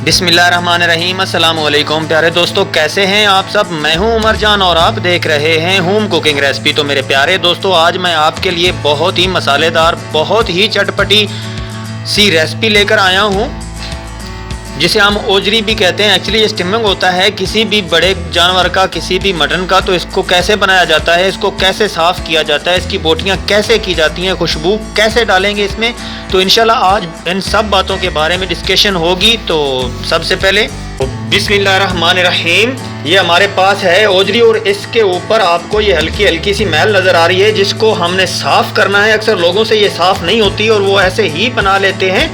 बिस्मिल्लाहिर्रहमानिर्रहीम। अस्सलाम वालेकुम प्यारे दोस्तों, कैसे हैं आप सब। मैं हूं उमर जान और आप देख रहे हैं होम कुकिंग रेसिपी। तो मेरे प्यारे दोस्तों, आज मैं आपके लिए बहुत ही मसालेदार, बहुत ही चटपटी सी रेसिपी लेकर आया हूं, जिसे हम ओजरी भी कहते हैं। एक्चुअली ये स्टिमिंग होता है किसी भी बड़े जानवर का, किसी भी मटन का। तो इसको कैसे बनाया जाता है, इसको कैसे साफ़ किया जाता है, इसकी बोटियाँ कैसे की जाती हैं, खुशबू कैसे डालेंगे इसमें, तो इंशाल्लाह आज इन सब बातों के बारे में डिस्कशन होगी। तो सबसे पहले बिस्मिल्लाहिर्रहमानिर्रहीम, ये हमारे पास है ओजरी और इसके ऊपर आपको ये हल्की हल्की सी मैल नज़र आ रही है, जिसको हमने साफ़ करना है। अक्सर लोगों से ये साफ़ नहीं होती और वो ऐसे ही बना लेते हैं,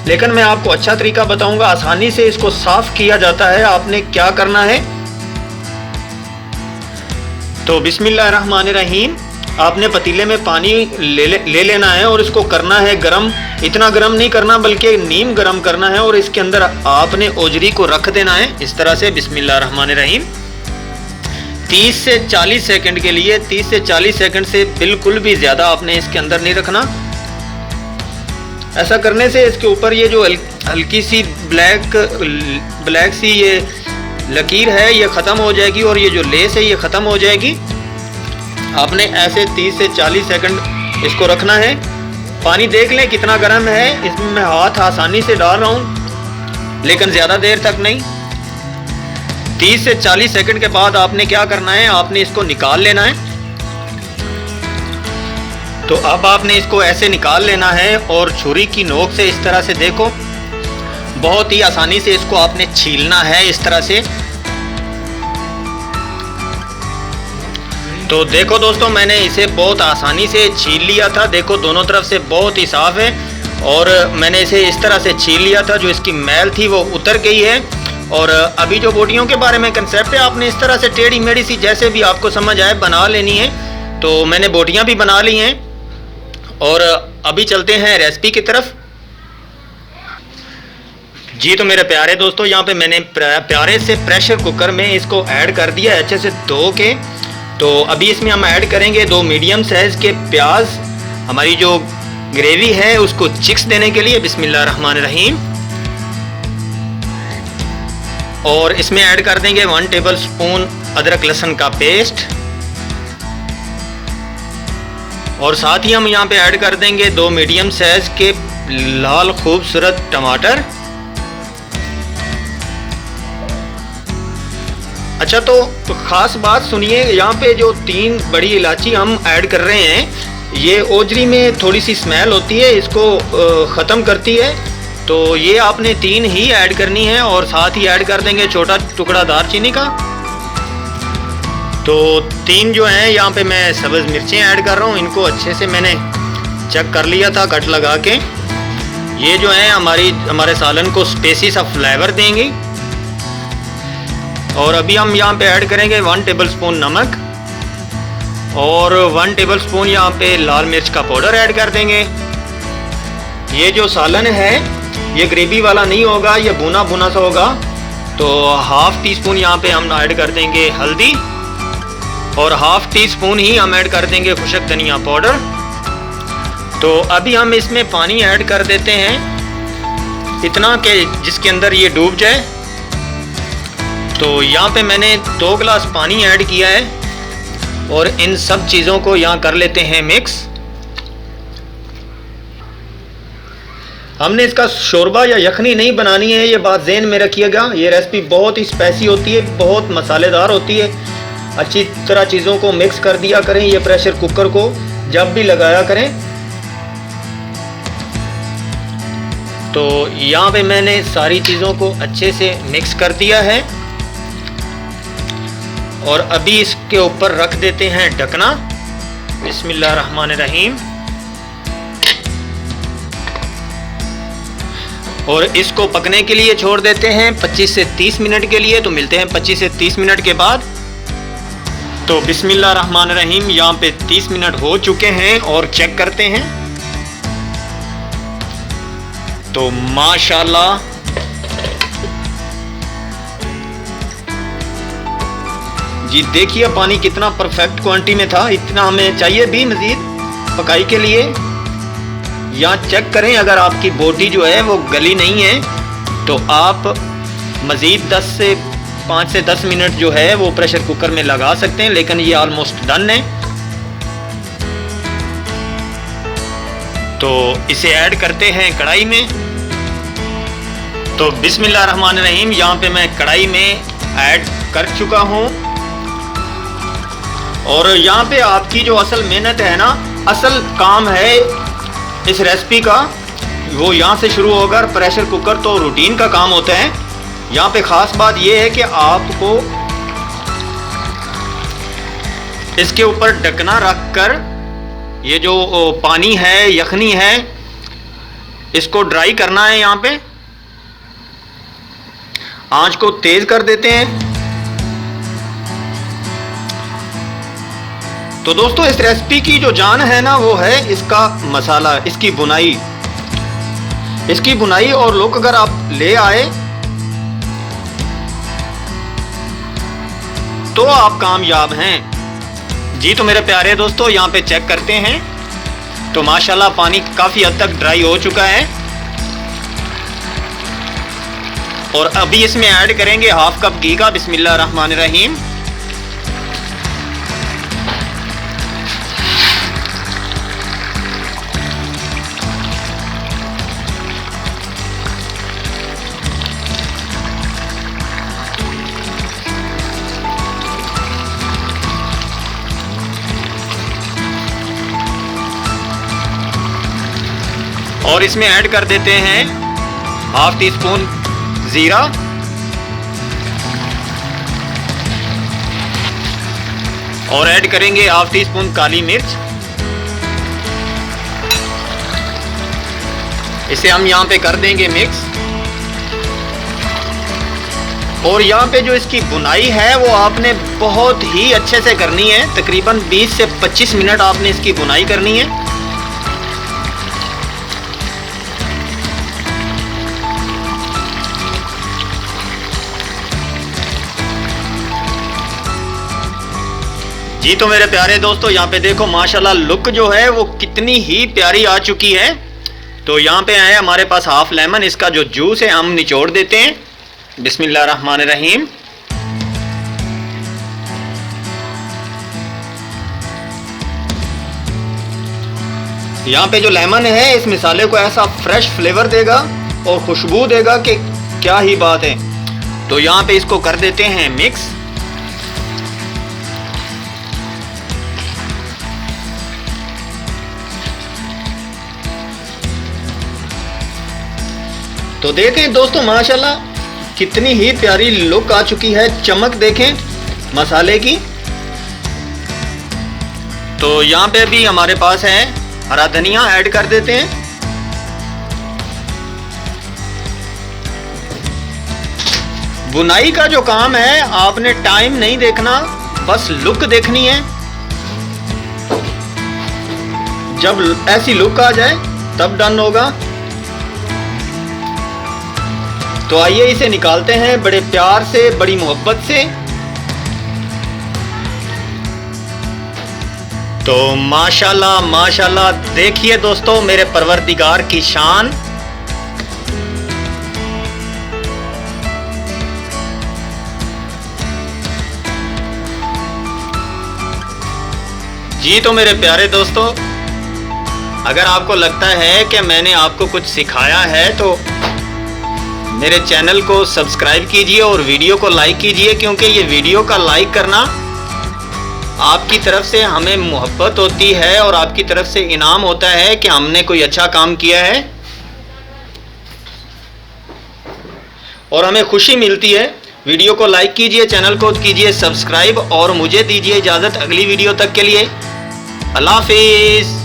लेकिन मैं आपको अच्छा तरीका बताऊंगा, आसानी से इसको साफ़ किया जाता है। आपने क्या करना है, तो बिस्मिल्लाहिर्रहमानिर्रहीम, आपने पतीले में पानी ले लेना है और इसको करना है गरम। इतना गरम नहीं करना बल्कि नीम गरम करना है, और इसके अंदर आपने ओजरी को रख देना है इस तरह से। बिस्मिल्लाहिर्रहमानिर्रहीम 30 से 40 सेकंड के लिए, 30 से 40 सेकंड से बिल्कुल भी ज़्यादा आपने इसके अंदर नहीं रखना। ऐसा करने से इसके ऊपर ये जो हल्की सी ब्लैक सी ये लकीर है ये ख़त्म हो जाएगी, और ये जो लेस है ये ख़त्म हो जाएगी। आपने ऐसे 30 से 40 सेकंड इसको रखना है। पानी देख लें कितना गर्म है, इसमें मैं हाथ आसानी से डाल रहा हूँ, लेकिन ज़्यादा देर तक नहीं। 30 से 40 सेकंड के बाद आपने क्या करना है, आपने इसको निकाल लेना है। तो अब आपने इसको ऐसे निकाल लेना है और छुरी की नोक से इस तरह से, देखो बहुत ही आसानी से इसको आपने छीलना है इस तरह से। तो देखो दोस्तों, मैंने इसे बहुत आसानी से छील लिया था। देखो दोनों तरफ से बहुत ही साफ़ है, और मैंने इसे इस तरह से छील लिया था। जो इसकी मैल थी वो उतर गई है। और अभी जो बोटियों के बारे में कंसेप्ट है, आपने इस तरह से टेढ़ी मेढ़ी सी जैसे भी आपको समझ आए बना लेनी है। तो मैंने बोटियां भी बना ली हैं, और अभी चलते हैं रेसिपी की तरफ। जी तो मेरे प्यारे दोस्तों, यहाँ पे मैंने प्यारे से प्रेशर कुकर में इसको ऐड कर दिया अच्छे से धो के। तो अभी इसमें हम ऐड करेंगे 2 मीडियम साइज़ के प्याज, हमारी जो ग्रेवी है उसको चिक्स देने के लिए। बिस्मिल्लाहिर्रहमानिर्रहीम। और इसमें ऐड कर देंगे 1 टेबल स्पून अदरक लहसुन का पेस्ट, और साथ ही हम यहाँ पे ऐड कर देंगे 2 मीडियम साइज के लाल खूबसूरत टमाटर। अच्छा, तो ख़ास बात सुनिए, यहाँ पे जो 3 बड़ी इलायची हम ऐड कर रहे हैं, ये ओजरी में थोड़ी सी स्मेल होती है, इसको ख़त्म करती है। तो ये आपने 3 ही ऐड करनी है, और साथ ही ऐड कर देंगे छोटा टुकड़ा दालचीनी का। तो 3 जो हैं यहाँ पे मैं सब्ज़ मिर्चें ऐड कर रहा हूँ। इनको अच्छे से मैंने चेक कर लिया था कट लगा के। ये जो है हमारे सालन को स्पेसी सा फ्लेवर देंगी। और अभी हम यहाँ पे ऐड करेंगे 1 टेबल स्पून नमक, और 1 टेबल स्पून यहाँ पे लाल मिर्च का पाउडर ऐड कर देंगे। ये जो सालन है ये ग्रेवी वाला नहीं होगा, ये भुना भुना सा होगा। तो ½ टी स्पून यहाँ पे हम ऐड कर देंगे हल्दी, और ½ टी स्पून ही हम ऐड कर देंगे खुशक धनिया पाउडर। तो अभी हम इसमें पानी ऐड कर देते हैं इतना कि जिसके अंदर ये डूब जाए। तो यहाँ पे मैंने 2 गिलास पानी ऐड किया है, और इन सब चीज़ों को यहाँ कर लेते हैं मिक्स। हमने इसका शोरबा या यखनी नहीं बनानी है, ये बात ज़हन में रखिएगा। ये रेसिपी बहुत ही स्पाइसी होती है, बहुत मसालेदार होती है। अच्छी तरह चीज़ों को मिक्स कर दिया करें, ये प्रेशर कुकर को जब भी लगाया करें। तो यहाँ पे मैंने सारी चीज़ों को अच्छे से मिक्स कर दिया है, और अभी इसके ऊपर रख देते हैं ढकना। बिस्मिल्लाहिर्रहमानिर्रहीम। और इसको पकने के लिए छोड़ देते हैं 25 से 30 मिनट के लिए। तो मिलते हैं 25 से 30 मिनट के बाद। तो बिस्मिल्लाहिर्रहमानिर्रहीम, यहाँ पे 30 मिनट हो चुके हैं, और चेक करते हैं। तो माशाल्लाह जी, देखिए पानी कितना परफेक्ट क्वांटिटी में था। इतना हमें चाहिए भी मज़ीद पकाई के लिए। यहाँ चेक करें, अगर आपकी बोटी जो है वो गली नहीं है तो आप मज़ीद 5 से 10 मिनट जो है वो प्रेशर कुकर में लगा सकते हैं, लेकिन ये ऑलमोस्ट डन है। तो इसे ऐड करते हैं कढ़ाई में। तो बिस्मिल्लाहिर्रहमानिर्रहीम, यहाँ पे मैं कढ़ाई में ऐड कर चुका हूँ। और यहाँ पे आपकी जो असल मेहनत है ना, असल काम है इस रेसिपी का, वो यहाँ से शुरू होगा। प्रेशर कुकर तो रूटीन का काम होता है, यहाँ पे ख़ास बात ये है कि आपको इसके ऊपर ढकना रख कर ये जो पानी है, यखनी है, इसको ड्राई करना है। यहाँ पे आंच को तेज कर देते हैं। तो दोस्तों, इस रेसिपी की जो जान है ना, वो है इसका मसाला, इसकी बुनाई। इसकी बुनाई और लुक अगर आप ले आए तो आप कामयाब हैं। जी तो मेरे प्यारे दोस्तों, यहाँ पे चेक करते हैं तो माशाल्लाह पानी काफ़ी हद तक ड्राई हो चुका है। और अभी इसमें ऐड करेंगे हाफ कप घी का। बिस्मिल्लाहिर्रहमानिर्रहीम। और इसमें ऐड कर देते हैं हाफ टी स्पून जीरा, और ऐड करेंगे हाफ टी स्पून काली मिर्च। इसे हम यहाँ पे कर देंगे मिक्स। और यहाँ पे जो इसकी बुनाई है वो आपने बहुत ही अच्छे से करनी है। तकरीबन 20 से 25 मिनट आपने इसकी बुनाई करनी है। जी तो मेरे प्यारे दोस्तों, यहाँ पे देखो माशाल्लाह लुक जो है वो कितनी ही प्यारी आ चुकी है। तो यहाँ पे आए हमारे पास हाफ लेमन, इसका जो जूस है हम निचोड़ देते हैं। बिस्मिल्लाहिर्रहमानिर्रहीम। यहाँ पे जो लेमन है इस मिसाले को ऐसा फ्रेश फ्लेवर देगा और खुशबू देगा कि क्या ही बात है। तो यहाँ पे इसको कर देते हैं मिक्स। तो देखें दोस्तों, माशाल्लाह कितनी ही प्यारी लुक आ चुकी है। चमक देखें मसाले की। तो यहाँ पे भी हमारे पास है हरा धनिया, ऐड कर देते हैं। बुनाई का जो काम है आपने टाइम नहीं देखना, बस लुक देखनी है। जब ऐसी लुक आ जाए तब डन होगा। तो आइए इसे निकालते हैं बड़े प्यार से, बड़ी मोहब्बत से। तो माशाल्लाह माशाल्लाह देखिए दोस्तों मेरे परवरदिगार की शान। जी तो मेरे प्यारे दोस्तों, अगर आपको लगता है कि मैंने आपको कुछ सिखाया है तो मेरे चैनल को सब्सक्राइब कीजिए और वीडियो को लाइक कीजिए, क्योंकि ये वीडियो का लाइक करना आपकी तरफ से हमें मोहब्बत होती है और आपकी तरफ से इनाम होता है कि हमने कोई अच्छा काम किया है और हमें खुशी मिलती है। वीडियो को लाइक कीजिए, चैनल को कीजिए सब्सक्राइब और मुझे दीजिए इजाज़त अगली वीडियो तक के लिए। अल्लाह हाफिज़।